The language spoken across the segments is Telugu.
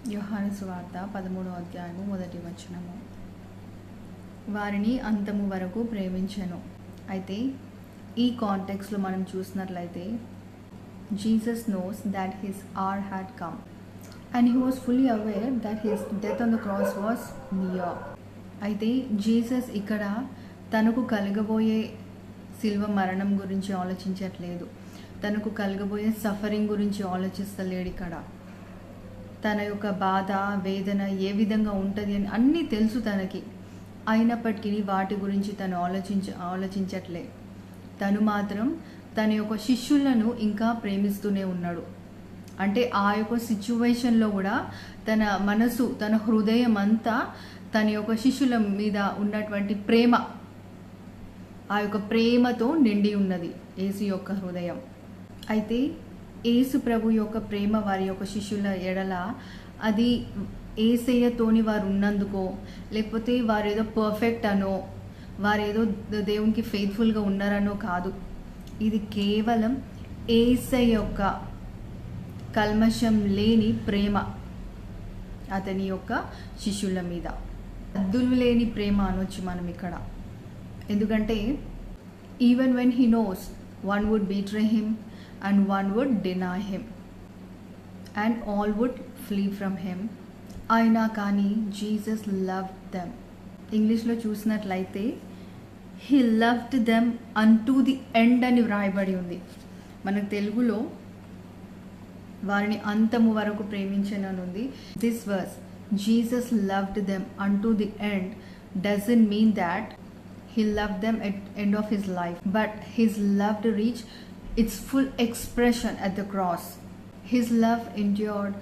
యోహాను సువార్త 13వ అధ్యాయము 1వ వచనము. వారిని అంతము వరకు ప్రేమించెను. అయితే ఈ కాంటెక్స్లో మనం చూసినట్లయితే Jesus nose that his hour had come and he was fully aware that his death on the cross was near. అయితే జీసస్ ఇక్కడ తనకు కలగబోయే శిల్వ మరణం గురించి ఆలోచించట్లేదు, తనకు కలగబోయే సఫరింగ్ గురించి ఆలోచిస్తలేడు. ఇక్కడ తన యొక్క బాధ వేదన ఏ విధంగా ఉంటుంది అని అన్నీ తెలుసు తనకి. అయినప్పటికీ వాటి గురించి తను ఆలోచించట్లే. తను మాత్రం తన యొక్క శిష్యులను ఇంకా ప్రేమిస్తూనే ఉన్నాడు. అంటే ఆ యొక్క సిచ్యువేషన్లో కూడా తన మనసు, తన హృదయం అంతా తన యొక్క శిష్యుల మీద ఉన్నటువంటి ప్రేమ, ఆ యొక్క ప్రేమతో నిండి ఉన్నది యేసు యొక్క హృదయం. అయితే యేసు ప్రభు యొక్క ప్రేమ వారి యొక్క శిష్యుల ఎడల అది యేసయ్యతోని వారు ఉన్నందుకో, లేకపోతే వారు ఏదో పర్ఫెక్ట్ అనో, వారు ఏదో దేవునికి ఫెయిత్ఫుల్గా ఉన్నారనో కాదు. ఇది కేవలం యేసయ్య యొక్క కల్మషం లేని ప్రేమ అతని యొక్క శిష్యుల మీద. అద్దులు లేని ప్రేమ అనొచ్చు మనం ఇక్కడ. ఎందుకంటే even when he knows one would betray him and one would deny him and all would flee from him, అయినా కానీ జీసస్ loved them. ఇంగ్లీష్లో చూసినట్లయితే he loved them unto the end అని వ్రాయబడి ఉంది. మనకు తెలుగులో వారిని అంతము వరకు ప్రేమించనని ఉంది. This verse Jesus loved them unto the end doesn't mean that he loved them at end of his life, but his love reached its full expression at the cross. His love endured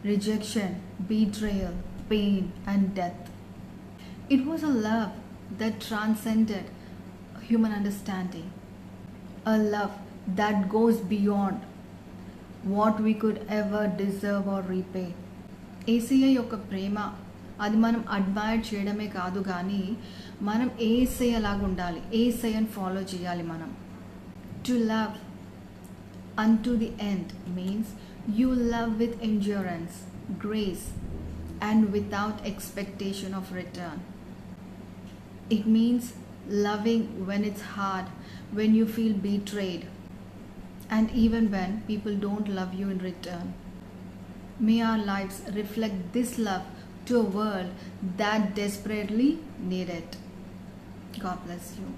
rejection, betrayal, pain and death. It was a love that transcended human understanding, a love that goes beyond what we could ever deserve or repay. యేసయ్య యొక్క ప్రేమ అది మనం అడ్మైర్ చేయడమే కాదు, కానీ మనం యేసయ్యలాగా ఉండాలి, యేసయ్యని ఫాలో చేయాలి మనం. To love unto the end means you love with endurance, grace, and without expectation of return. It means loving when it's hard, when you feel betrayed, and even when people don't love you in return. May our lives reflect this love to a world that desperately needs it. God bless you.